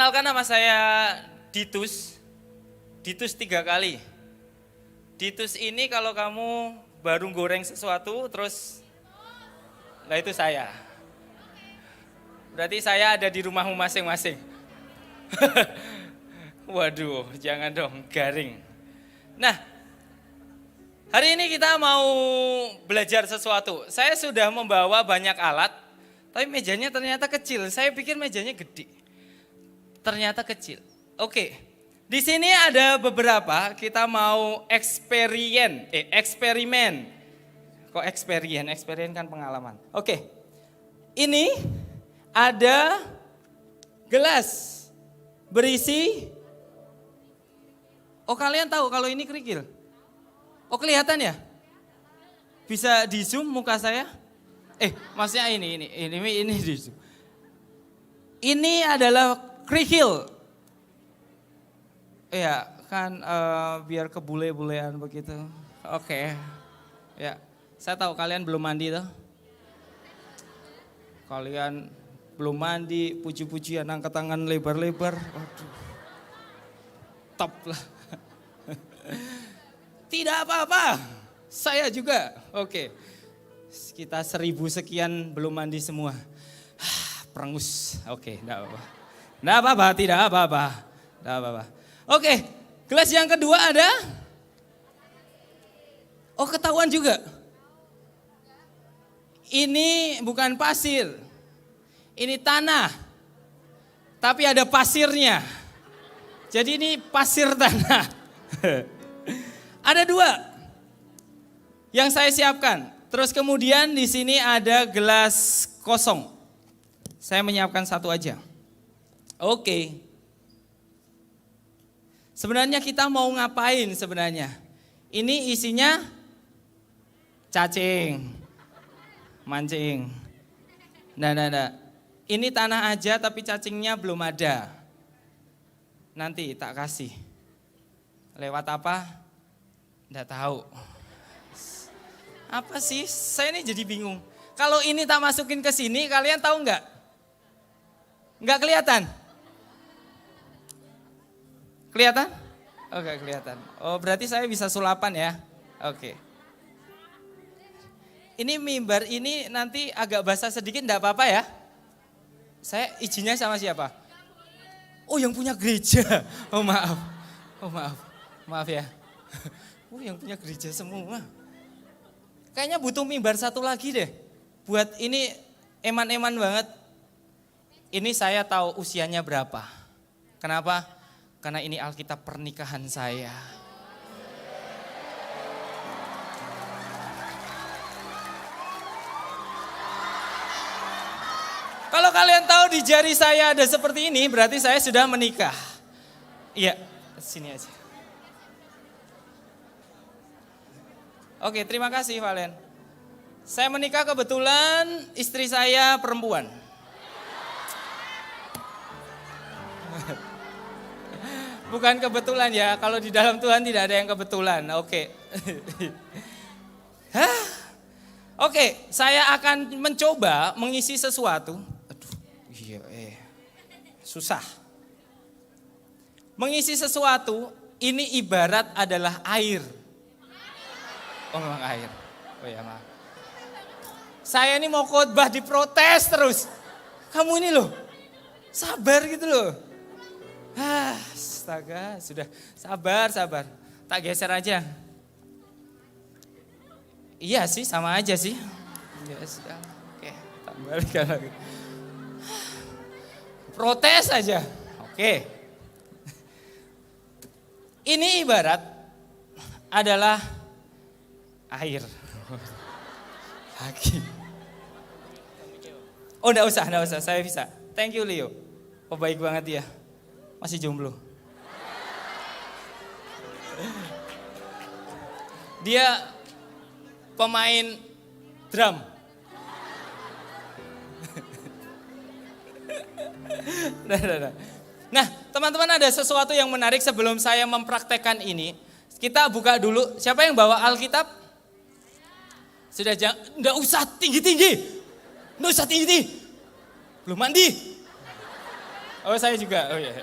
Perkenalkan nama saya Ditus. Ditus 3 kali. Ditus ini kalau kamu baru goreng sesuatu terus, nah itu saya. Berarti saya ada di rumahmu masing-masing. Waduh, jangan dong, garing. Nah, hari ini kita mau belajar sesuatu. Saya sudah membawa banyak alat, tapi mejanya ternyata kecil. Saya pikir mejanya gede. Ternyata kecil. Oke, di sini ada beberapa, kita mau eksperimen. Kok eksperimen? Eksperimen kan pengalaman. Oke, ini ada gelas berisi. Oh, kalian tahu kalau ini kerikil? Oh, kelihatan ya? Bisa di zoom muka saya? Maksudnya ini di zoom. Ini adalah kerikil. Iya, kan biar kebule-bulean begitu. Oke. Ya, saya tahu kalian belum mandi tuh. Kalian belum mandi, puji-pujian angkat tangan lebar-lebar. Aduh. Top lah. Tidak apa-apa, saya juga. Oke, kita 1000 sekian belum mandi semua. Perengus, oke, tidak apa-apa. Tidak apa-apa, tidak apa-apa. Tidak apa-apa. Oke, gelas yang kedua ada. Oh, ketahuan juga. Ini bukan pasir, ini tanah, tapi ada pasirnya. Jadi ini pasir tanah. Ada 2 yang saya siapkan. Terus kemudian di sini ada gelas kosong. Saya menyiapkan 1 aja. Oke. Sebenarnya kita mau ngapain sebenarnya? Ini isinya cacing. Mancing. Nah. Ini tanah aja tapi cacingnya belum ada. Nanti tak kasih. Lewat apa? Nggak tahu. Apa sih? Saya ini jadi bingung. Kalau ini tak masukin ke sini, kalian tahu nggak? Nggak kelihatan? Kelihatan? Oke, kelihatan. Oh, berarti saya bisa sulapan ya? Oke. Ini mimbar ini nanti agak basah sedikit, enggak apa-apa ya? Saya izinnya sama siapa? Oh, yang punya gereja. Oh, maaf. Maaf ya. Oh, yang punya gereja semua. Kayaknya butuh mimbar 1 lagi deh. Buat ini eman-eman banget. Ini saya tahu usianya berapa. Kenapa? Karena ini Alkitab pernikahan saya. Kalau kalian tahu di jari saya ada seperti ini, berarti saya sudah menikah. Iya, sini aja. Oke, terima kasih Valen. Saya menikah kebetulan, istri saya perempuan. Bukan kebetulan ya, kalau di dalam Tuhan tidak ada yang kebetulan. Oke. Oke, saya akan mencoba mengisi sesuatu. Susah. Mengisi sesuatu ini ibarat adalah air. Oh, memang air. Oh ya, maaf. Saya ini mau khotbah diprotes terus. Kamu ini loh, sabar gitu loh. Astaga, sudah sabar. Tak geser aja. Iya sih, sama aja sih. Ya sudah. Oke, tak balikan lagi. Protes aja. Oke. Ini ibarat adalah air. Lagi. Oh, enggak usah, saya bisa. Thank you Leo. Oh, baik banget dia. Masih jomblo. Dia pemain drum. Nah, teman-teman, ada sesuatu yang menarik sebelum saya mempraktekkan ini. Kita buka dulu. Siapa yang bawa Alkitab? Sudah, enggak usah tinggi-tinggi. Belum mandi. Oh saya juga, oh iya.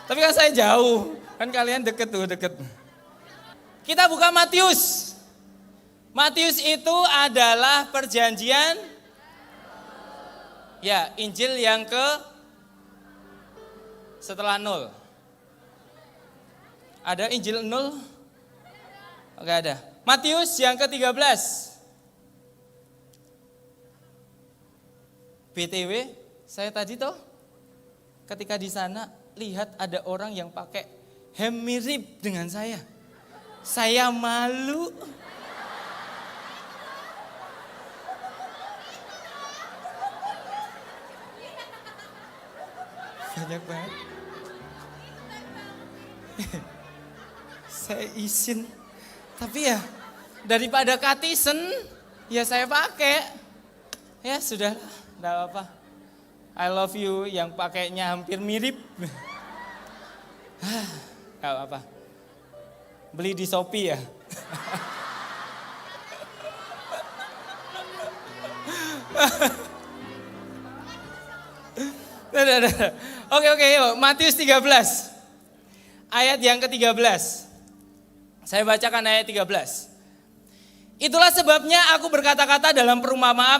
Tapi kan saya jauh, kan kalian deket tuh, deket. Kita buka Matius. Matius itu adalah perjanjian, ya Injil yang setelah 0. Ada Injil 0? Enggak ada. Matius yang ke-13. BTW, saya tadi toh ketika di sana lihat ada orang yang pakai hem mirip dengan saya. Saya malu. Banyak banget. Saya izin. Tapi ya daripada katisen ya saya pakai. Ya sudah, enggak apa-apa. I love you yang pakainya hampir mirip. Enggak apa-apa. Beli di Shopee ya. Oke, yuk. Matius 13. Ayat yang ke-13. Saya bacakan ayat 13. Itulah sebabnya aku berkata-kata dalam perumpamaan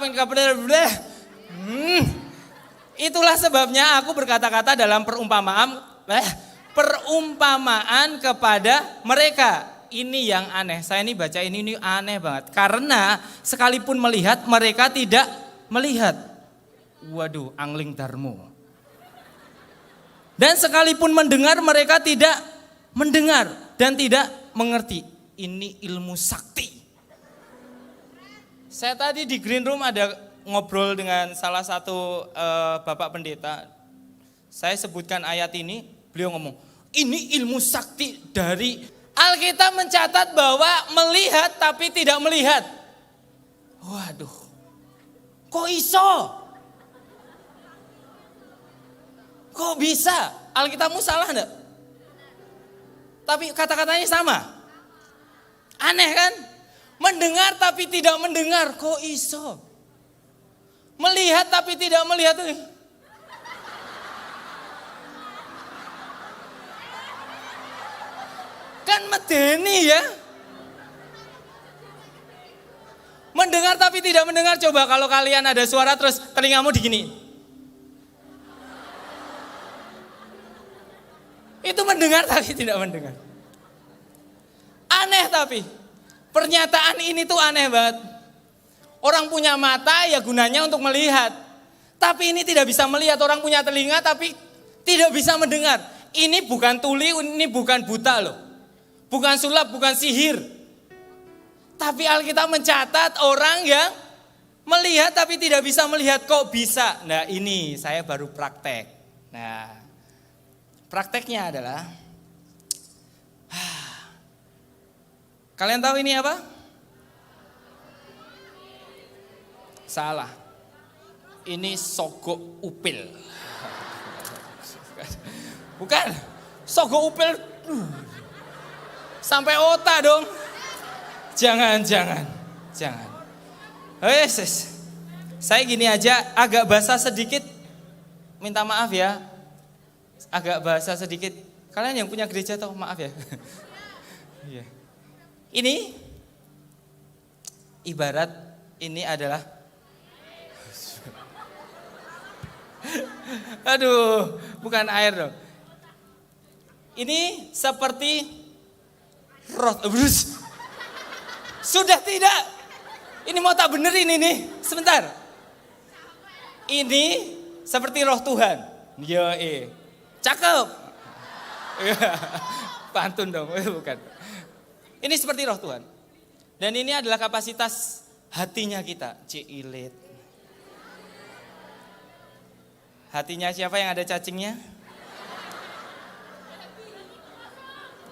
Itulah sebabnya aku berkata-kata dalam perumpamaan kepada mereka. Ini yang aneh. Saya ini baca ini aneh banget. Karena sekalipun melihat mereka tidak melihat. Waduh, angling darmo. Dan sekalipun mendengar mereka tidak mendengar dan tidak mengerti. Ini ilmu sakti. Saya tadi di green room ada ngobrol dengan salah satu bapak pendeta. Saya sebutkan ayat ini, beliau ngomong, ini ilmu sakti dari Alkitab mencatat bahwa melihat tapi tidak melihat. Waduh, kok iso? Kok bisa? Alkitabmu salah enggak? Tapi kata-katanya sama. Aneh kan? Mendengar tapi tidak mendengar, kok iso? Melihat tapi tidak melihat. Kan medeni ya. Mendengar tapi tidak mendengar. Coba kalau kalian ada suara terus telingamu digini. Itu mendengar tapi tidak mendengar. Aneh tapi. Pernyataan ini tuh aneh banget. Orang punya mata ya gunanya untuk melihat. Tapi ini tidak bisa melihat. Orang punya telinga tapi tidak bisa mendengar. Ini bukan tuli, ini bukan buta loh. Bukan sulap, bukan sihir. Tapi Alkitab mencatat orang yang melihat tapi tidak bisa melihat, kok bisa? Nah ini saya baru praktek. Nah prakteknya adalah, kalian tahu ini apa? Salah. Ini sogok upil. Bukan. Sogok upil. Sampai otak dong. Jangan. Saya gini aja, agak basah sedikit. Minta maaf ya. Agak basah sedikit. Kalian yang punya gereja tahu, maaf ya. Ini ibarat ini adalah aduh, bukan air dong. Ini seperti roh. Sudah tidak. Ini mau tak benerin ini. Sebentar. Ini seperti roh Tuhan. Cakep. Pantun dong, bukan. Ini seperti roh Tuhan. Dan ini adalah kapasitas hatinya kita. Ciilit. Hatinya siapa yang ada cacingnya?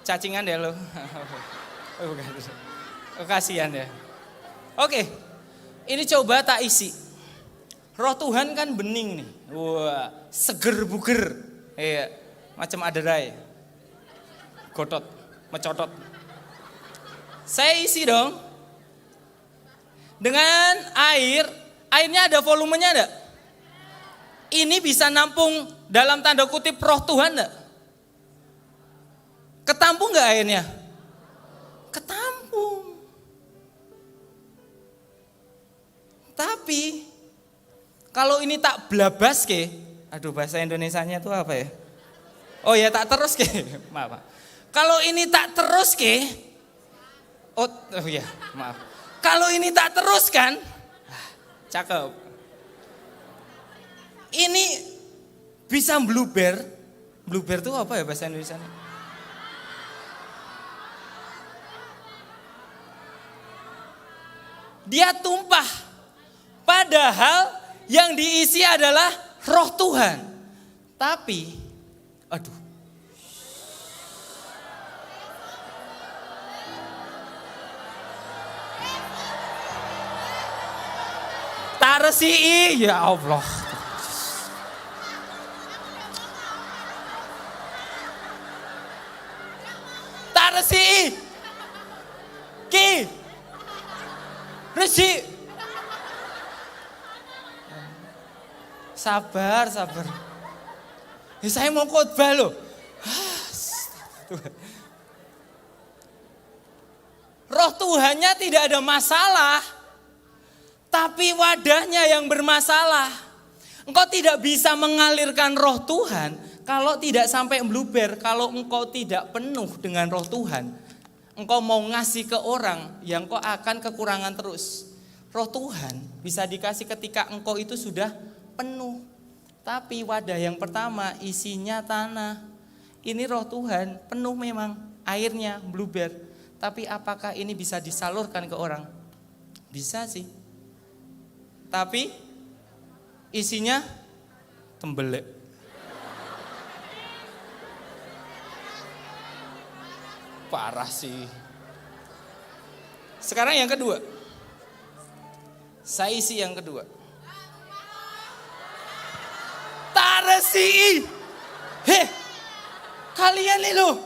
Cacingan deh lo. Bukan. Kasihan ya. Oke. Ini coba tak isi. Roh Tuhan kan bening nih. Wah, seger buger. Iya, macam aderai. Gotot, mecotot. Saya isi dong. Dengan air, airnya ada volumenya ada? Ini bisa nampung dalam tanda kutip roh Tuhan enggak? Ketampung enggak airnya? Ketampung. Tapi kalau ini tak blabas ke, aduh bahasa Indonesianya itu apa ya? Oh ya tak terus ke, maaf. Kalau ini tak terus ke, oh ya maaf. Kalau ini tak teruskan, cakep. Ini bisa bluber. Bluber itu apa ya bahasa Indonesia? Dia tumpah. Padahal yang diisi adalah roh Tuhan. Tapi, aduh. Tarsi, ya Allah. Tarsi, ki, resi. Sabar. Ya, saya mau khotbah loh. Roh Tuhannya tidak ada masalah. Tapi wadahnya yang bermasalah. Engkau tidak bisa mengalirkan roh Tuhan kalau tidak sampai meluber, kalau engkau tidak penuh dengan roh Tuhan. Engkau mau ngasih ke orang yang engkau akan kekurangan terus. Roh Tuhan bisa dikasih ketika engkau itu sudah penuh. Tapi wadah yang pertama isinya tanah. Ini roh Tuhan penuh memang, airnya meluber. Tapi apakah ini bisa disalurkan ke orang? Bisa sih. Tapi isinya tembelek. Parah sih. Sekarang yang kedua. Saya isi yang kedua. Taresi. Heh. Kalian nih loh.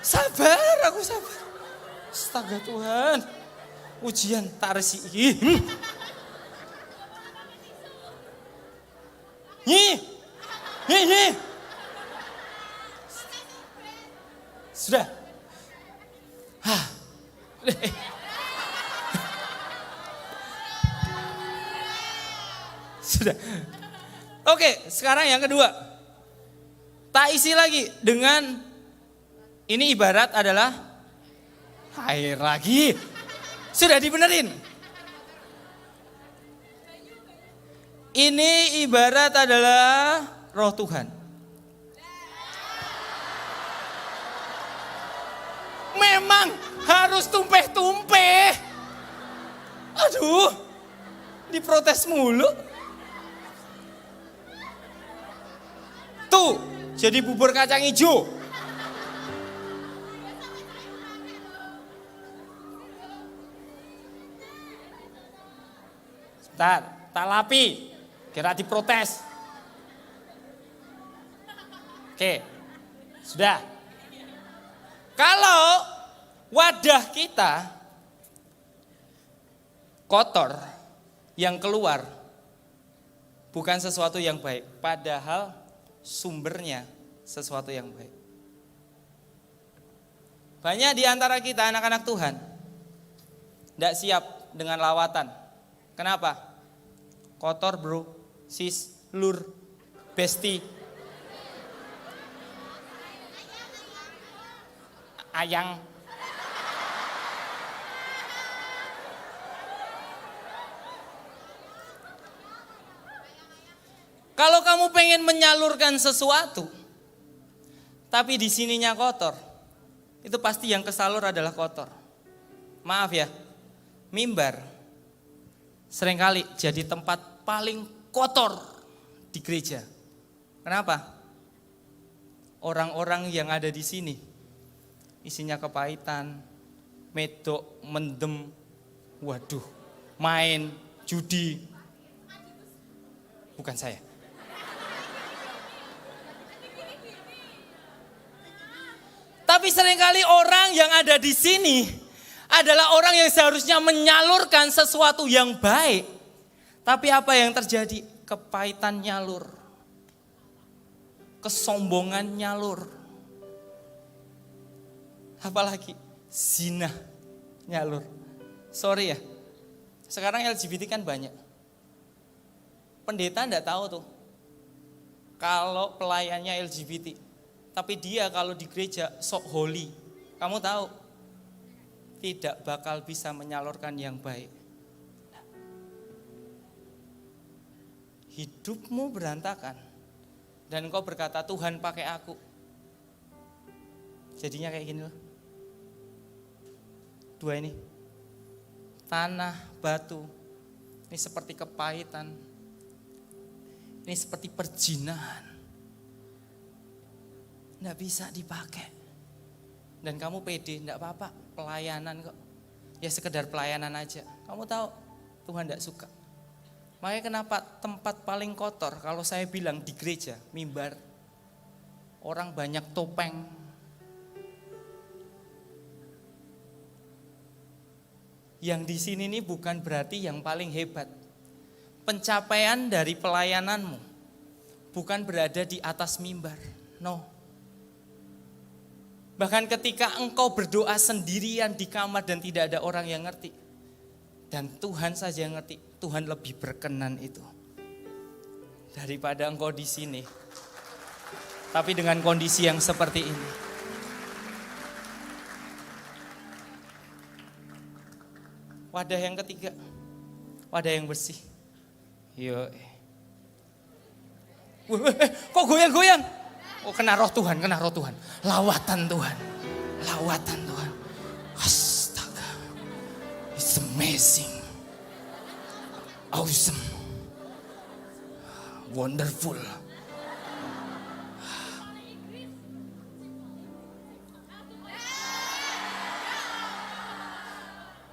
Sabar, aku sabar. Astaga Tuhan. Ujian taresi. Nih. Sudah. Sudah. Oke, sekarang yang kedua. Tak isi lagi dengan ini ibarat adalah air lagi. Sudah dibenerin. Ini ibarat adalah roh Tuhan. Memang harus tumpeh-tumpeh. Aduh, diprotes mulu. Tuh, jadi bubur kacang hijau. Sebentar, tak lapi. Kira diprotes. Oke, sudah. Kalau wadah kita kotor, yang keluar bukan sesuatu yang baik. Padahal sumbernya sesuatu yang baik. Banyak di antara kita anak-anak Tuhan tidak siap dengan lawatan. Kenapa? Kotor bro, sis, lur, besti, ayang. Kalau kamu pengen menyalurkan sesuatu, tapi di sininya kotor, itu pasti yang kesalur adalah kotor. Maaf ya, mimbar seringkali jadi tempat paling kotor di gereja. Kenapa? Orang-orang yang ada di sini isinya kepahitan, medok, mendem, waduh, main, judi. Bukan saya. Tapi seringkali orang yang ada di sini adalah orang yang seharusnya menyalurkan sesuatu yang baik. Tapi apa yang terjadi? Kepahitan nyalur. kesombongan nyalur. Apalagi zina nyalur. Sorry ya, sekarang LGBT kan banyak. Pendeta enggak tahu tuh kalau pelayannya LGBT. Tapi dia kalau di gereja sok holy. Kamu tahu, tidak bakal bisa menyalurkan yang baik. Hidupmu berantakan. Dan engkau berkata, Tuhan pakai aku. Jadinya kayak gini loh. Dua ini. Tanah, batu. Ini seperti kepahitan. Ini seperti perjinahan. Nggak bisa dipakai. Dan kamu pede, nggak apa-apa. Pelayanan kok. Ya sekedar pelayanan aja. Kamu tahu, Tuhan nggak suka. Makanya kenapa tempat paling kotor kalau saya bilang di gereja, mimbar. Orang banyak topeng. Yang di sini nih bukan berarti yang paling hebat. Pencapaian dari pelayananmu bukan berada di atas mimbar. No. Bahkan ketika engkau berdoa sendirian di kamar dan tidak ada orang yang ngerti. Dan Tuhan saja yang ngerti. Tuhan lebih berkenan itu daripada engkau di sini. Tapi dengan kondisi yang seperti ini. Wadah yang ketiga, wadah yang bersih. Yo. Kok goyang-goyang? Oh, kena roh Tuhan, kena roh Tuhan. Lawatan Tuhan. Lawatan Tuhan. Astaga. It's amazing. Awesome. Wonderful.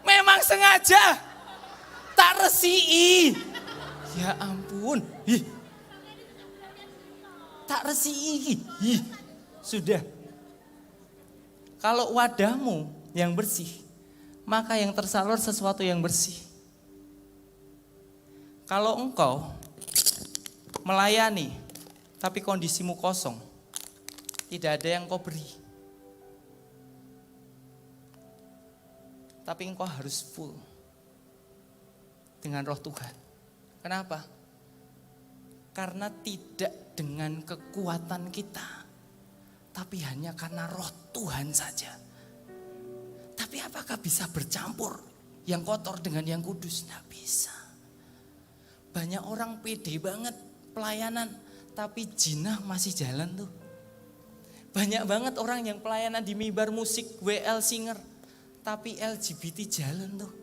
Memang sengaja. Tak resii. Ya ampun. Ih. Tak resii. Ih. Sudah. Kalau wadahmu yang bersih, maka yang tersalur sesuatu yang bersih. Kalau engkau melayani, tapi kondisimu kosong, tidak ada yang kau beri. Tapi engkau harus full dengan roh Tuhan. Kenapa? Karena tidak dengan kekuatan kita, tapi hanya karena roh Tuhan saja. Tapi apakah bisa bercampur yang kotor dengan yang kudus? Tidak bisa. Banyak orang pede banget pelayanan, tapi jinah masih jalan tuh. Banyak banget orang yang pelayanan di mimbar musik, WL singer, tapi LGBT jalan tuh.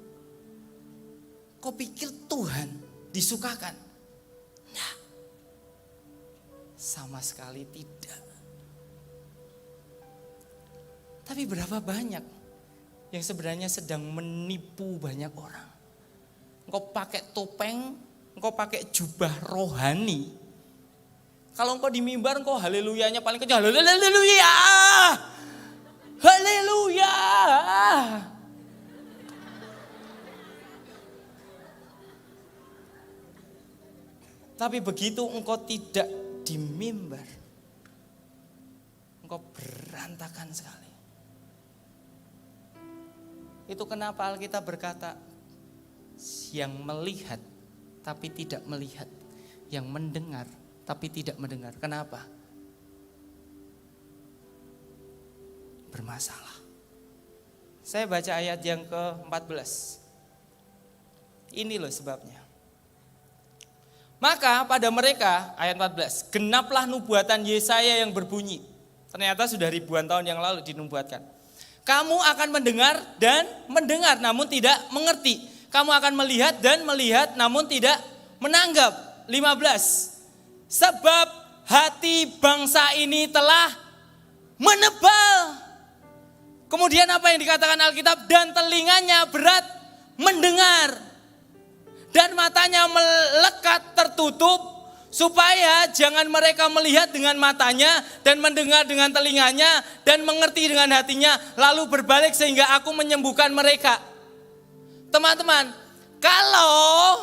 Kau pikir Tuhan disukakan? Nah, sama sekali tidak. Tapi berapa banyak yang sebenarnya sedang menipu banyak orang. Engkau pakai topeng, engkau pakai jubah rohani. Kalau engkau di mimbar, engkau haleluyanya paling kencang. Haleluya! Haleluya! Tapi begitu engkau tidak di mimbar, engkau berantakan sekali. Itu kenapa Alkitab berkata, yang melihat tapi tidak melihat, yang mendengar tapi tidak mendengar. Kenapa? Bermasalah. Saya baca ayat yang ke-14. Ini loh sebabnya. Maka pada mereka, ayat 14, genaplah nubuatan Yesaya yang berbunyi. Ternyata sudah ribuan tahun yang lalu dinubuatkan. Kamu akan mendengar dan mendengar namun tidak mengerti. Kamu akan melihat dan melihat namun tidak menanggap. 15. Sebab hati bangsa ini telah menebal. Kemudian apa yang dikatakan Alkitab? Dan telinganya berat mendengar. Dan matanya melekat tertutup, supaya jangan mereka melihat dengan matanya dan mendengar dengan telinganya dan mengerti dengan hatinya, lalu berbalik sehingga aku menyembuhkan mereka. Teman-teman, kalau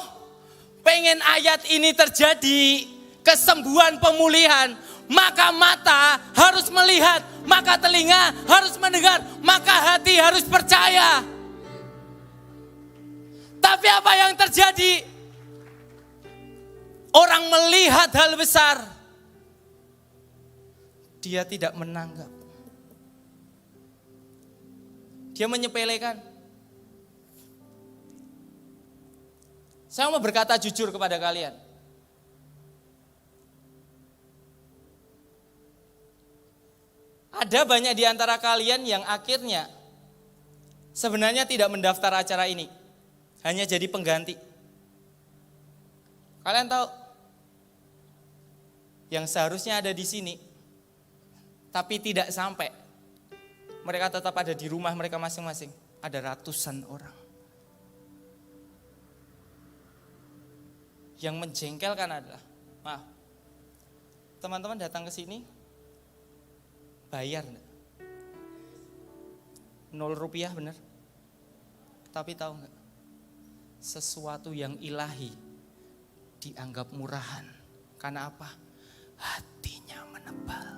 pengen ayat ini terjadi, kesembuhan, pemulihan, maka mata harus melihat, maka telinga harus mendengar, maka hati harus percaya. Tapi apa yang terjadi? Orang melihat hal besar, dia tidak menanggap. Dia menyepelekan. Saya mau berkata jujur kepada kalian. Ada banyak di antara kalian yang akhirnya sebenarnya tidak mendaftar acara ini. Hanya jadi pengganti. Kalian tahu yang seharusnya ada di sini, tapi tidak sampai. Mereka tetap ada di rumah mereka masing-masing. Ada ratusan orang. Yang menjengkelkan adalah, maaf, teman-teman datang ke sini, bayar enggak? 0 rupiah benar. Tapi tahu enggak? Sesuatu yang ilahi dianggap murahan. Karena apa? Hatinya menebal.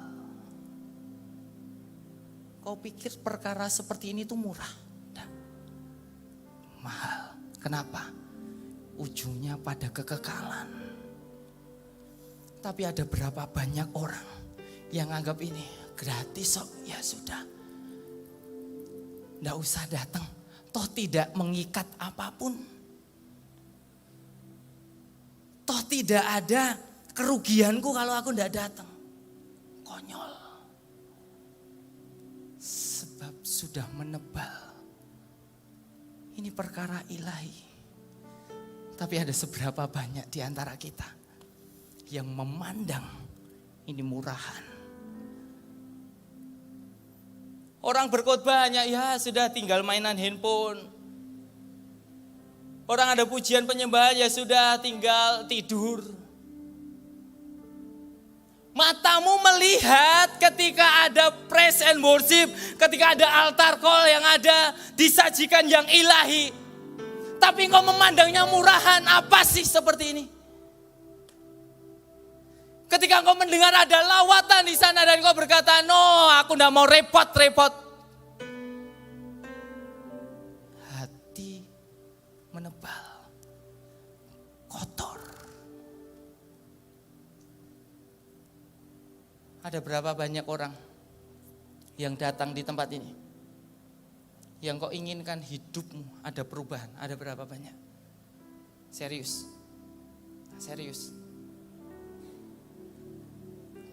Kau pikir perkara seperti ini tuh murah? Nah, mahal. Kenapa? Ujungnya pada kekekalan. Tapi ada berapa banyak orang yang anggap ini gratis kok, ya sudah. Nggak usah datang, toh tidak mengikat apapun. Toh tidak ada kerugianku kalau aku nggak datang. Konyol. Sebab sudah menebal. Ini perkara ilahi. Tapi ada seberapa banyak di antara kita yang memandang ini murahan. Orang berkhotbah hanya ya sudah tinggal mainan handphone. Orang ada pujian penyembahan ya sudah tinggal tidur. Matamu melihat ketika ada praise and worship, ketika ada altar call yang ada disajikan yang ilahi. Tapi engkau memandangnya murahan, apa sih seperti ini? Ketika engkau mendengar ada lawatan di sana dan engkau berkata, no aku enggak mau repot-repot. Hati menebal, kotor. Ada berapa banyak orang yang datang di tempat ini? Yang kau inginkan hidupmu ada perubahan, ada berapa banyak? Serius. Serius.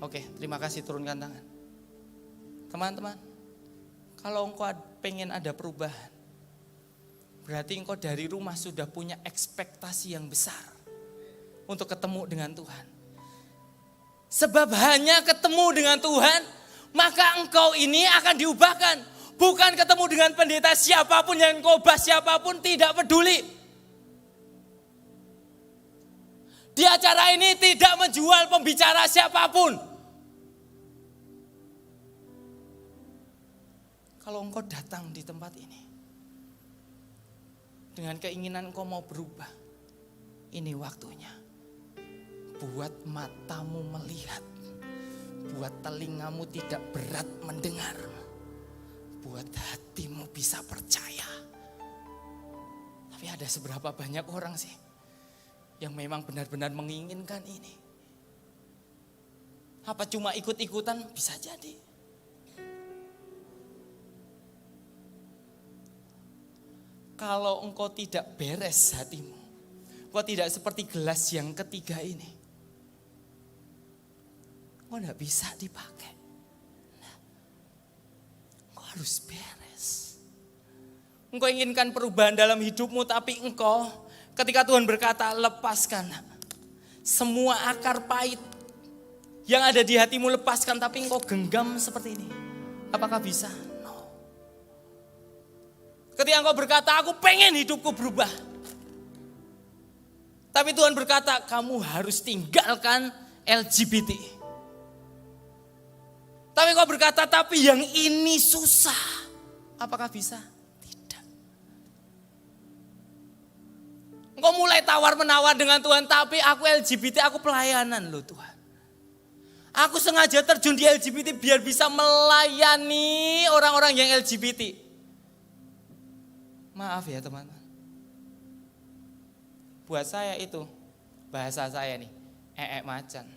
Oke, terima kasih, turunkan tangan. Teman-teman, kalau engkau pengen ada perubahan, berarti engkau dari rumah sudah punya ekspektasi yang besar untuk ketemu dengan Tuhan. Sebab hanya ketemu dengan Tuhan, maka engkau ini akan diubahkan. Bukan ketemu dengan pendeta siapapun yang khotbah siapapun, tidak peduli. Di acara ini tidak menjual pembicara siapapun. Kalau engkau datang di tempat ini dengan keinginan engkau mau berubah, ini waktunya. Buat matamu melihat, buat telingamu tidak berat mendengar, buat hatimu bisa percaya. Tapi ada seberapa banyak orang sih yang memang benar-benar menginginkan ini? Apa cuma ikut-ikutan? Bisa jadi. Kalau engkau tidak beres hatimu, engkau tidak seperti gelas yang ketiga ini, engkau tidak bisa dipakai. Harus beres. Engkau inginkan perubahan dalam hidupmu, tapi engkau ketika Tuhan berkata lepaskan semua akar pahit yang ada di hatimu, lepaskan, tapi engkau genggam seperti ini. Apakah bisa? No. Ketika engkau berkata aku pengen hidupku berubah, tapi Tuhan berkata kamu harus tinggalkan LGBT. Tapi kau berkata, tapi yang ini susah. Apakah bisa? Tidak. Engkau mulai tawar-menawar dengan Tuhan, tapi aku LGBT, aku pelayanan loh Tuhan. Aku sengaja terjun di LGBT biar bisa melayani orang-orang yang LGBT. Maaf ya teman-teman. Buat saya itu, bahasa saya nih, macan.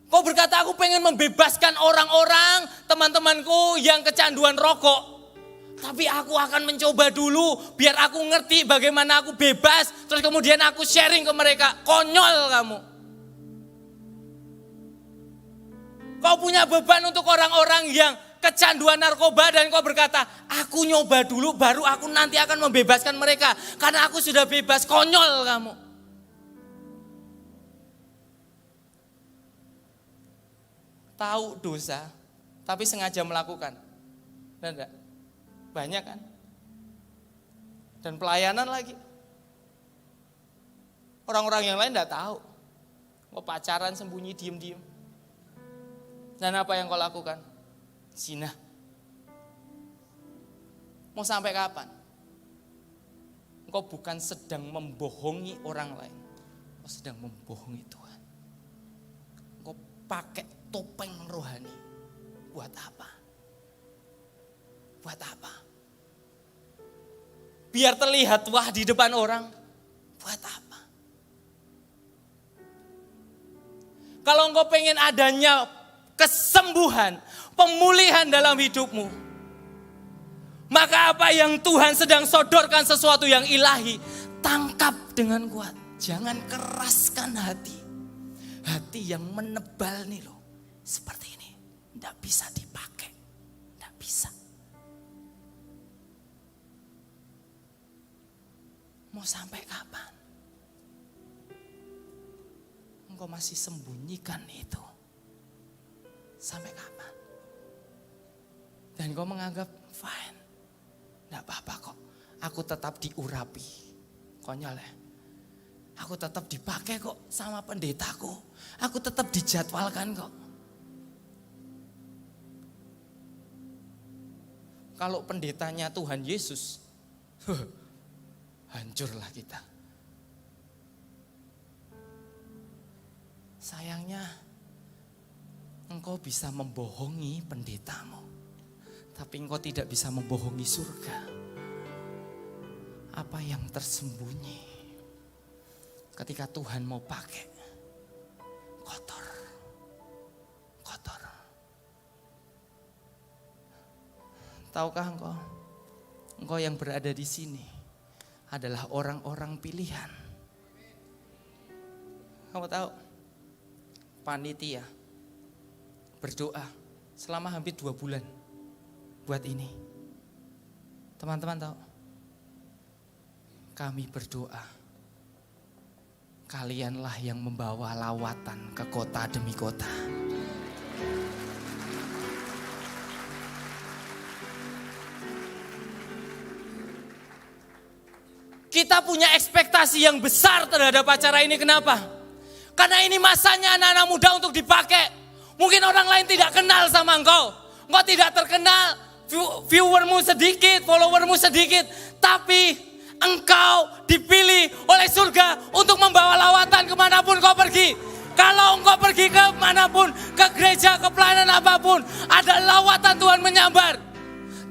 Kau berkata aku pengen membebaskan orang-orang, teman-temanku yang kecanduan rokok. Tapi aku akan mencoba dulu, biar aku ngerti bagaimana aku bebas, terus kemudian aku sharing ke mereka. Konyol kamu. Kau punya beban untuk orang-orang yang kecanduan narkoba dan kau berkata, aku nyoba dulu baru aku nanti akan membebaskan mereka. Karena aku sudah bebas, konyol kamu. Tahu dosa, tapi sengaja melakukan. Benar enggak? Banyak kan? Dan pelayanan lagi. Orang-orang yang lain enggak tahu. Kau pacaran sembunyi, diem-diem. Dan apa yang kau lakukan? Zina. Mau sampai kapan? Engkau bukan sedang membohongi orang lain. Engkau sedang membohongi Tuhan. Engkau pakai topeng rohani. Buat apa? Buat apa? Biar terlihat wah di depan orang. Buat apa? Kalau engkau pengen adanya kesembuhan, pemulihan dalam hidupmu, maka apa yang Tuhan sedang sodorkan sesuatu yang ilahi, tangkap dengan kuat. Jangan keraskan hati. Hati yang menebal nih loh. Seperti ini, tidak bisa dipakai, tidak bisa. Mau sampai kapan? Engkau masih sembunyikan itu. Sampai kapan? Dan kau menganggap fine, tidak apa-apa kok. Aku tetap diurapi, konyol ya. Aku tetap dipakai kok sama pendetaku. Aku tetap dijadwalkan kok. Kalau pendetanya Tuhan Yesus, hancurlah kita. Sayangnya, engkau bisa membohongi pendetamu, tapi engkau tidak bisa membohongi surga. Apa yang tersembunyi ketika Tuhan mau pakai, kotor. Tahukah engkau yang berada di sini adalah orang-orang pilihan. Kamu tahu, panitia berdoa selama hampir 2 bulan buat ini. Teman-teman tahu, kami berdoa, kalianlah yang membawa lawatan ke kota demi kota. Kita punya ekspektasi yang besar terhadap acara ini. Kenapa? Karena ini masanya anak-anak muda untuk dipakai. Mungkin orang lain tidak kenal sama engkau. Engkau tidak terkenal, viewermu sedikit, followermu sedikit. Tapi engkau dipilih oleh surga untuk membawa lawatan kemanapun kau pergi. Kalau engkau pergi kemanapun, ke gereja, ke pelayanan apapun, ada lawatan Tuhan menyambar.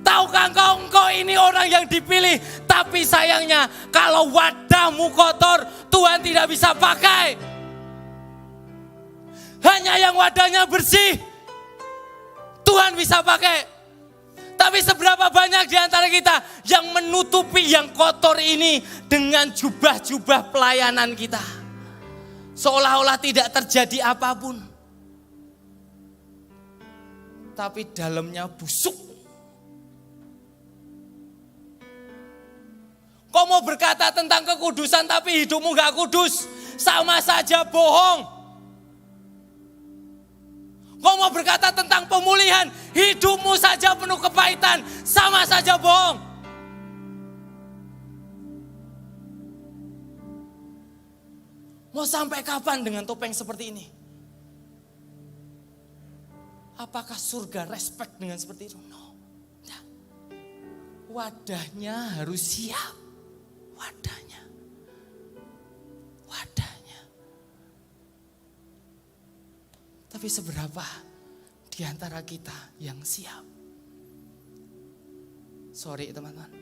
Tahukah engkau ini orang yang dipilih, tapi sayangnya kalau wadahmu kotor, Tuhan tidak bisa pakai. Hanya yang wadahnya bersih, Tuhan bisa pakai. Tapi seberapa banyak di antara kita yang menutupi yang kotor ini dengan jubah-jubah pelayanan kita. Seolah-olah tidak terjadi apapun. Tapi dalamnya busuk. Kau mau berkata tentang kekudusan tapi hidupmu gak kudus, sama saja bohong. Kau mau berkata tentang pemulihan, hidupmu saja penuh kepahitan, sama saja bohong. Mau sampai kapan dengan topeng seperti ini? Apakah surga respect dengan seperti itu? No. Wadahnya harus siap. wadahnya. Wadahnya. Tapi seberapa di antara kita yang siap? Sorry teman-teman,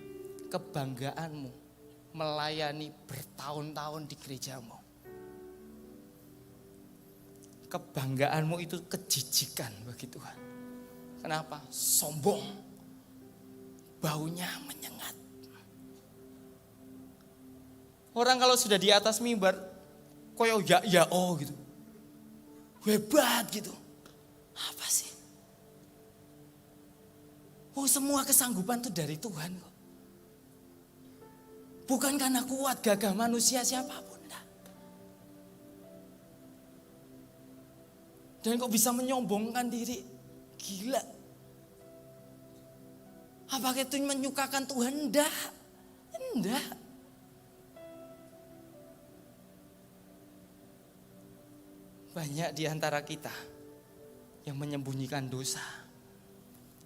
kebanggaanmu melayani bertahun-tahun di gerejamu. Kebanggaanmu itu kejijikan bagi Tuhan. Kenapa? Sombong. Baunya menyengat. Orang kalau sudah di atas mimbar, koyo ya oh gitu. Hebat gitu. Apa sih? Oh, semua kesanggupan itu dari Tuhan kok. Bukan karena kuat gagah manusia siapapun. Enggak. Dan kok bisa menyombongkan diri. Gila. Apakah itu menyukakan Tuhan? Enggak. Enggak. Banyak di antara kita yang menyembunyikan dosa.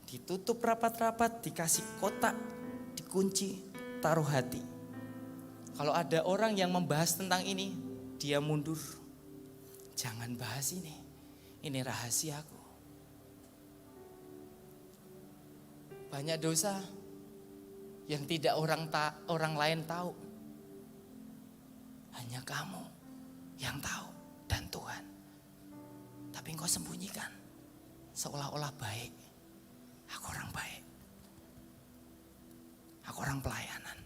Ditutup rapat-rapat, dikasih kotak, dikunci, taruh hati. Kalau ada orang yang membahas tentang ini, dia mundur. Jangan bahas ini rahasiaku. Banyak dosa yang tidak orang lain tahu. Hanya kamu yang tahu dan Tuhan. Tapi engkau sembunyikan, seolah-olah baik. Aku orang baik. Aku orang pelayanan.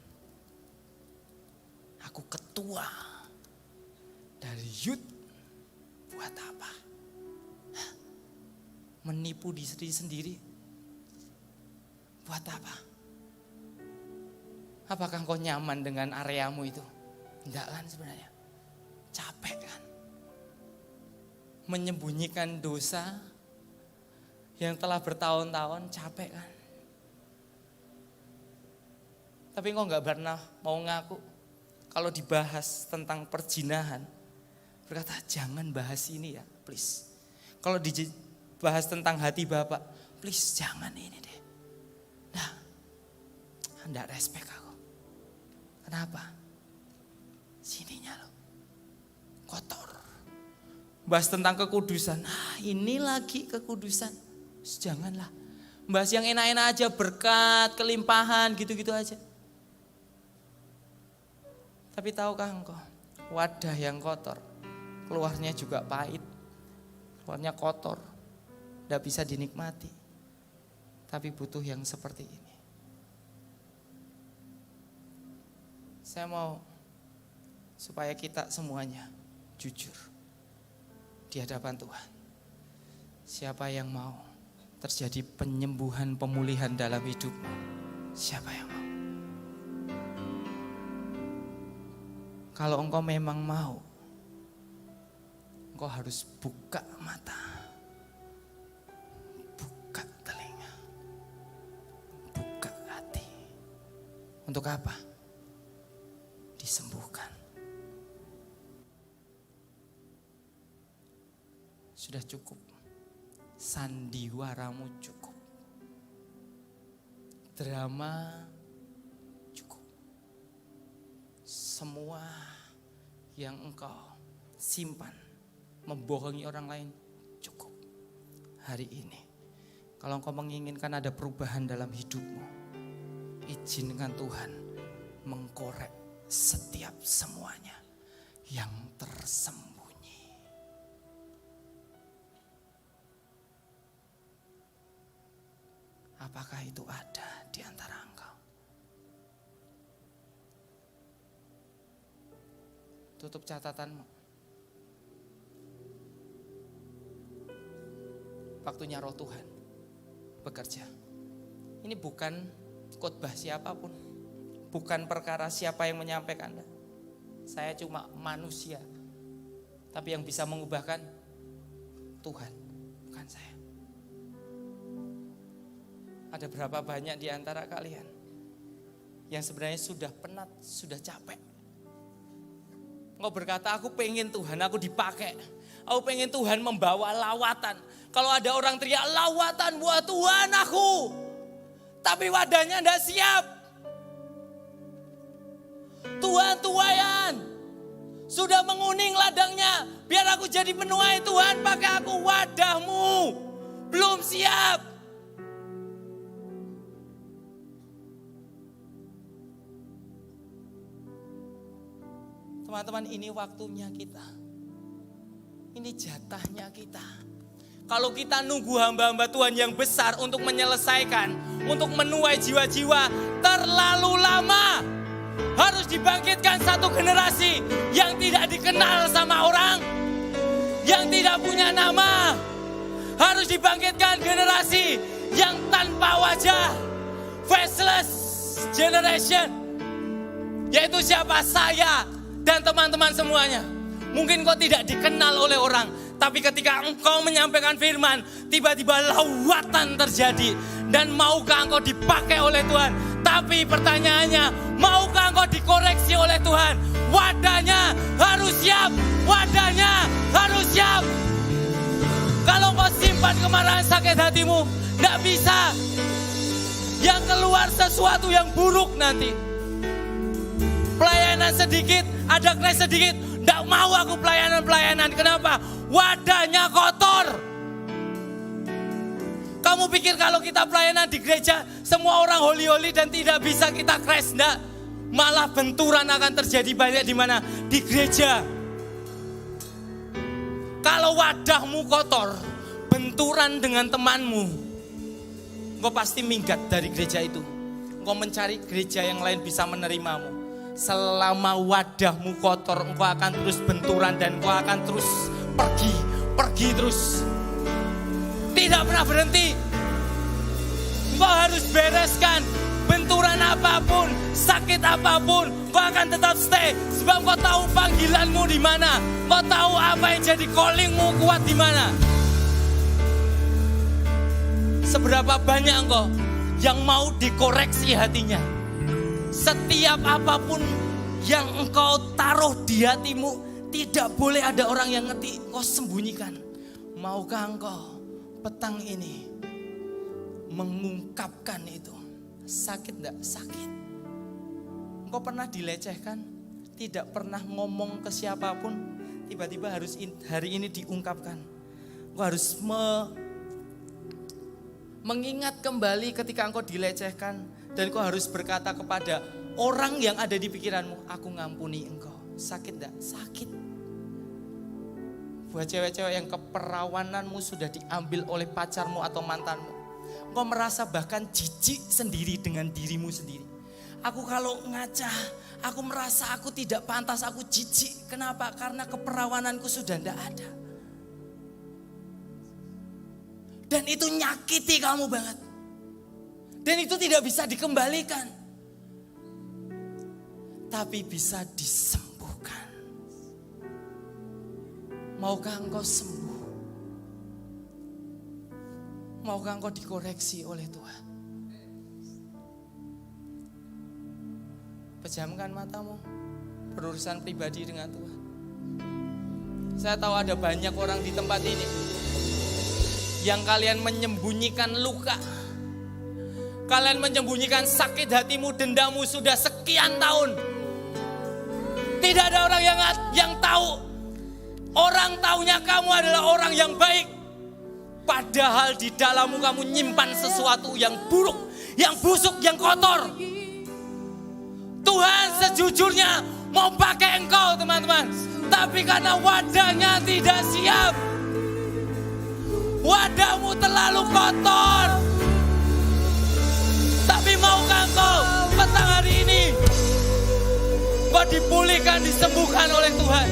Aku ketua dari youth. Buat apa? Hah? Menipu diri sendiri. Buat apa? Apakah engkau nyaman dengan areamu itu? Enggak kan sebenarnya. Capek kan? Menyembunyikan dosa yang telah bertahun-tahun, capek kan? Tapi engkau gak pernah mau ngaku. Kalau dibahas tentang perjinahan, berkata jangan bahas ini ya, please. Kalau dibahas tentang hati Bapak, please jangan ini deh. Nah, enggak respect aku. Kenapa? Sininya loh, kotor. Bahas tentang kekudusan, ini lagi kekudusan. Janganlah. Bahas yang enak-enak aja, berkat, kelimpahan, gitu-gitu aja. Tapi tahukah engkau, wadah yang kotor, keluarnya juga pahit, keluarnya kotor, tidak bisa dinikmati. Tapi butuh yang seperti ini. Saya mau supaya kita semuanya jujur di hadapan Tuhan. Siapa yang mau terjadi penyembuhan, pemulihan dalam hidupmu? Siapa yang mau? Kalau engkau memang mau, engkau harus buka mata, buka telinga, buka hati. Untuk apa? Disembuhkan. Sudah cukup. Sandiwaramu cukup. Drama cukup. Semua yang engkau simpan, membohongi orang lain cukup. Hari ini, kalau engkau menginginkan ada perubahan dalam hidupmu, izinkan Tuhan mengkorek setiap semuanya yang tersembunyi. Apakah itu ada di antara engkau? Tutup catatanmu. Waktunya Roh Tuhan bekerja. Ini bukan khotbah siapapun. Bukan perkara siapa yang menyampaikan. Saya cuma manusia. Tapi yang bisa mengubahkan Tuhan, bukan saya. Ada berapa banyak di antara kalian yang sebenarnya sudah penat, sudah capek. Engkau berkata, aku pengen Tuhan, aku dipakai. Aku pengen Tuhan membawa lawatan. Kalau ada orang teriak, lawatan buat Tuhan aku. Tapi wadahnya enggak siap. Tuhan, sudah menguning ladangnya. Biar aku jadi penuai Tuhan, pakai aku wadahmu. Belum siap. Teman-teman, ini waktunya kita. Ini jatahnya kita. Kalau kita nunggu hamba-hamba Tuhan yang besar untuk menyelesaikan, untuk menuai jiwa-jiwa, terlalu lama. Harus dibangkitkan satu generasi yang tidak dikenal sama orang, yang tidak punya nama. Harus dibangkitkan generasi yang tanpa wajah, faceless generation. Yaitu siapa? Saya dan teman-teman semuanya. Mungkin kau tidak dikenal oleh orang, tapi ketika engkau menyampaikan firman, tiba-tiba lawatan terjadi. Dan maukah engkau dipakai oleh Tuhan? Tapi pertanyaannya, maukah engkau dikoreksi oleh Tuhan? Wadahnya harus siap. Wadahnya harus siap. Kalau engkau simpan kemarahan sakit hatimu, tidak bisa. Yang keluar sesuatu yang buruk nanti. Pelayanan sedikit, ada crash sedikit. Tidak mau aku pelayanan. Kenapa? Wadahnya kotor. Kamu pikir kalau kita pelayanan di gereja, semua orang holy-holy dan tidak bisa kita crash? Tidak. Malah benturan akan terjadi banyak di mana? Di gereja. Kalau wadahmu kotor, benturan dengan temanmu, engkau pasti minggat dari gereja itu. Engkau mencari gereja yang lain bisa menerimamu. Selama wadahmu kotor, engkau akan terus benturan dan engkau akan terus pergi terus. Tidak pernah berhenti. Engkau harus bereskan benturan apapun, sakit apapun, engkau akan tetap stay. Sebab engkau tahu panggilanmu di mana. Engkau tahu apa yang jadi callingmu kuat di mana. Seberapa banyak engkau yang mau dikoreksi hatinya. Setiap apapun yang engkau taruh di hatimu, tidak boleh ada orang yang ngerti, engkau sembunyikan. Maukah engkau petang ini mengungkapkan itu? Sakit enggak? Sakit. Engkau pernah dilecehkan? Tidak pernah ngomong ke siapapun, tiba-tiba harus hari ini diungkapkan. Engkau harus mengingat kembali ketika engkau dilecehkan. Dan kau harus berkata kepada orang yang ada di pikiranmu, aku ngampuni engkau. Sakit enggak? Sakit. Buat cewek-cewek yang keperawananmu sudah diambil oleh pacarmu atau mantanmu. Engkau merasa bahkan jijik sendiri dengan dirimu sendiri. Aku kalau ngaca, aku merasa aku tidak pantas, aku jijik. Kenapa? Karena keperawananku sudah tidak ada. Dan itu nyakiti kamu banget. Dan itu tidak bisa dikembalikan. Tapi bisa disembuhkan. Maukah engkau sembuh? Maukah engkau dikoreksi oleh Tuhan? Pejamkan matamu. Berurusan pribadi dengan Tuhan. Saya tahu ada banyak orang di tempat ini yang kalian menyembunyikan luka. Kalian menyembunyikan sakit hatimu, dendamu sudah sekian tahun. Tidak ada orang yang tahu. Orang taunya kamu adalah orang yang baik. Padahal di dalammu kamu nyimpan sesuatu yang buruk, yang busuk, yang kotor. Tuhan sejujurnya mau pakai engkau, teman-teman. Tapi karena wadahnya tidak siap. Wadahmu terlalu kotor. Tapi maukah engkau petang hari ini kau dipulihkan, disembuhkan oleh Tuhan?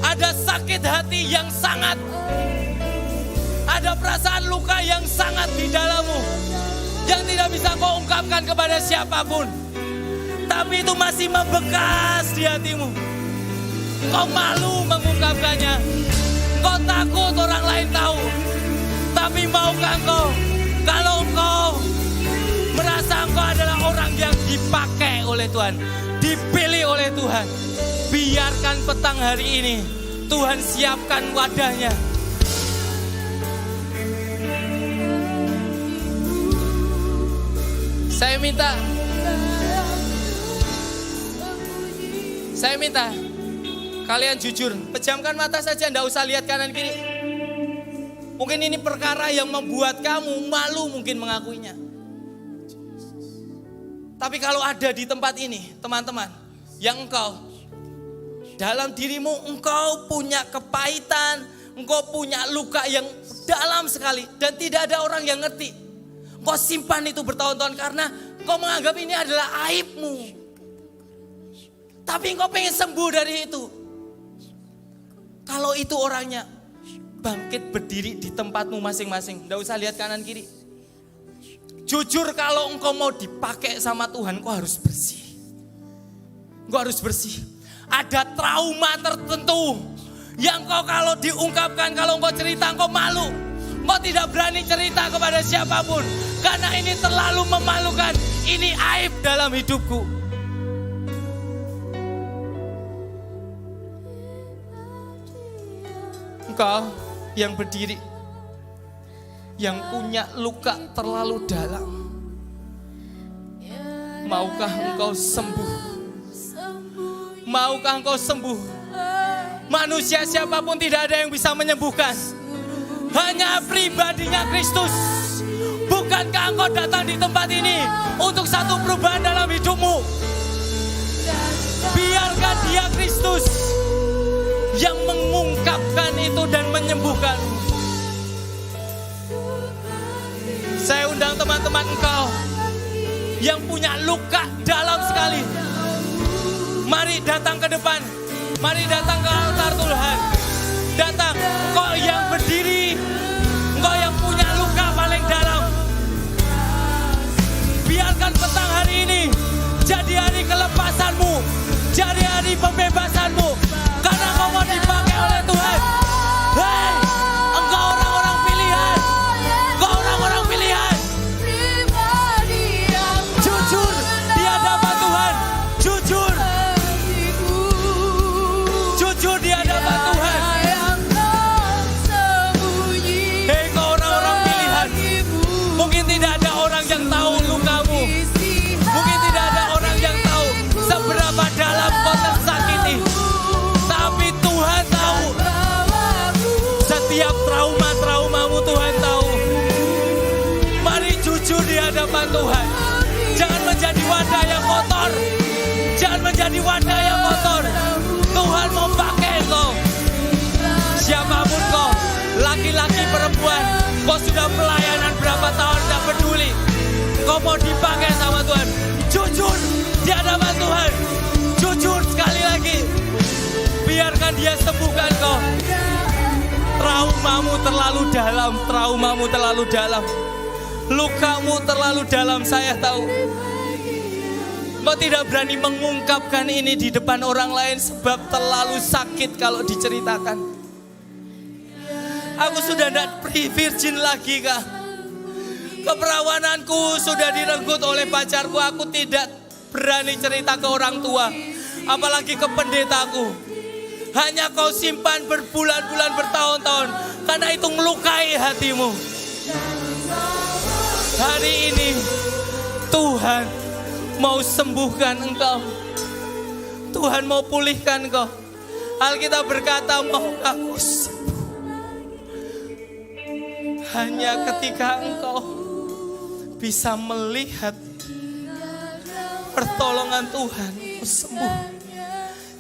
Ada sakit hati yang sangat, ada perasaan luka yang sangat di dalammu, yang tidak bisa kau ungkapkan kepada siapapun. Tapi itu masih membekas di hatimu. Kau malu mengungkapkannya. Kau takut orang lain tahu. Tapi maukah engkau, kalau engkau merasa engkau adalah orang yang dipakai oleh Tuhan, dipilih oleh Tuhan, biarkan petang hari ini Tuhan siapkan wadahnya. Saya minta kalian jujur, pejamkan mata saja, enggak usah lihat kanan kiri. Mungkin ini perkara yang membuat kamu malu mungkin mengakuinya. Tapi kalau ada di tempat ini, teman-teman, yang engkau dalam dirimu engkau punya kepahitan, engkau punya luka yang dalam sekali dan tidak ada orang yang ngerti. Engkau simpan itu bertahun-tahun karena engkau menganggap ini adalah aibmu. Tapi engkau pengen sembuh dari itu. Kalau itu orangnya, bangkit berdiri di tempatmu masing-masing. Tidak usah lihat kanan kiri. Jujur, kalau engkau mau dipakai sama Tuhan, engkau harus bersih. Engkau harus bersih. Ada trauma tertentu yang engkau kalau diungkapkan, kalau engkau cerita, engkau malu. Engkau tidak berani cerita kepada siapapun. Karena ini terlalu memalukan. Ini aib dalam hidupku. Engkau yang berdiri, yang punya luka terlalu dalam, maukah engkau sembuh? Maukah engkau sembuh? Manusia siapapun tidak ada yang bisa menyembuhkan. Hanya pribadinya Kristus. Bukankah engkau datang di tempat ini untuk satu perubahan dalam hidupmu? Biarkan dia Kristus yang mengungkapkan itu dan menyembuhkan. Saya undang teman-teman engkau yang punya luka dalam sekali. Mari datang ke depan. Mari datang ke altar Tuhan. Datang, engkau yang berdiri, engkau yang punya luka paling dalam. Biarkan petang hari ini jadi hari kelepasanmu, jadi hari pembebasanmu. Karena kau mau dipakai oleh Tuhan. Hei, engkau orang-orang pilihan. Engkau orang-orang pilihan. Jujur di hadapan Tuhan. Jujur. Jujur di hadapan Tuhan. Hei, engkau orang-orang pilihan. Mungkin tidak ada orang yang tahu lukamu. Mungkin tidak ada orang yang tahu seberapa dalam kau tersakiti. Tapi Tuhan tahu. Setiap trauma-traumamu Tuhan tahu. Mari jujur di hadapan Tuhan. Jangan menjadi wadah yang kotor. Jangan menjadi wadah yang kotor. Tuhan mau pakai kau. Siapapun kau, laki-laki, perempuan, kau sudah pelayanan berapa tahun, tidak peduli. Kau mau dipakai sama Tuhan. Jujur di hadapan Tuhan. Jujur sekali lagi. Biarkan dia sembuhkan kau. Traumamu terlalu dalam. Traumamu terlalu dalam. Lukamu terlalu dalam, saya tahu. Kau tidak berani mengungkapkan ini di depan orang lain sebab terlalu sakit kalau diceritakan. Aku sudah tidak virgin lagi, Kak. Keperawananku sudah direnggut oleh pacarku. Aku tidak berani cerita ke orang tua, apalagi ke pendetaku. Hanya kau simpan berbulan-bulan, bertahun-tahun, karena itu melukai hatimu. Hari ini Tuhan mau sembuhkan engkau. Tuhan mau pulihkan engkau. Alkitab berkata, mau aku sembuh. Hanya ketika engkau bisa melihat pertolongan Tuhan, sembuh.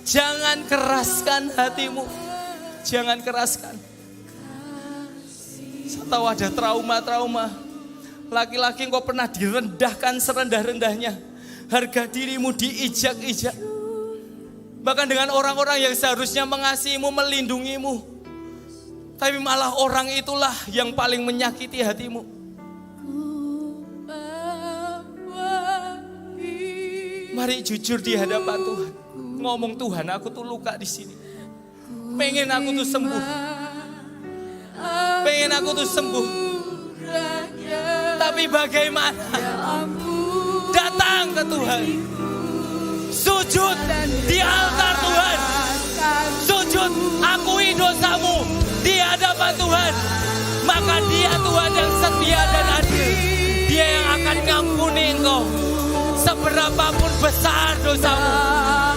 Jangan keraskan hatimu. Jangan keraskan. Saya tahu ada trauma-trauma. Laki-laki engkau pernah direndahkan serendah-rendahnya. Harga dirimu diijak-ijak. Bahkan dengan orang-orang yang seharusnya mengasihimu, melindungimu. Tapi malah orang itulah yang paling menyakiti hatimu. Mari jujur di hadapan Tuhan. Ngomong, Tuhan, aku tuh luka di sini. Pengen aku tuh sembuh. Pengen aku tuh sembuh. Tapi bagaimana? Datang ke Tuhan. Sujud di altar Tuhan. Sujud, akui dosamu di hadapan Tuhan. Maka dia Tuhan yang setia dan adil. Dia yang akan ngampuni engkau. dosamu.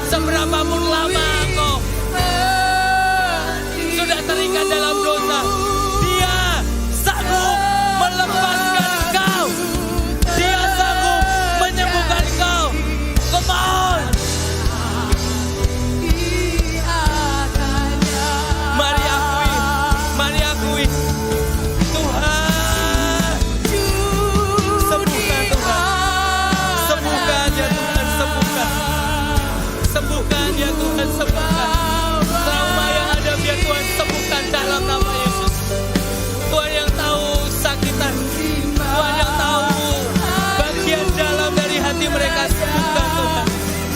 Seberapapun lama engkau sudah terikat dalam dosa, Dia sanggup melepaskan engkau. Dia sanggup menyembuhkan engkau. Come on. Mari akui Tuhan. Sembuhkan Tuhan. Sembuhkan ya Tuhan, sembuhkan. Sembuhkan ya Tuhan, sembuhkan. Trauma yang ada biar Tuhan sembuhkan dalam nama Yesus. Tuhan yang tahu sakitan, Tuhan yang tahu bagian dalam dari hati mereka, sembuhkan Tuhan.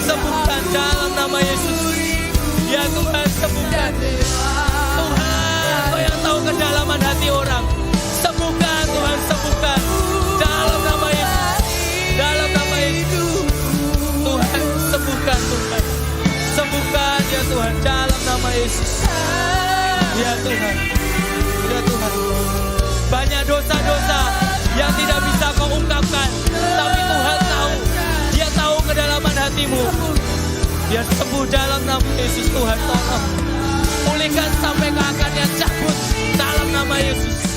Sembuhkan dalam nama Yesus. Ya Tuhan, sembuhkan. Tuhan, Kau yang tahu kedalaman hati orang. Sembuhkan Tuhan, sembuhkan. Dalam nama Yesus. Dalam nama Yesus. Tuhan, sembuhkan Tuhan. Sembuhkan ya Tuhan, dalam nama Yesus. Ya Tuhan. Ya Tuhan. Banyak dosa-dosa yang tidak bisa Kau ungkapkan, tapi Tuhan tahu. Dia tahu kedalaman hatimu. Biar sembuh dalam nama Yesus. Tuhan tolong. Pulihkan sampai ke akarnya, cabut dalam nama Yesus.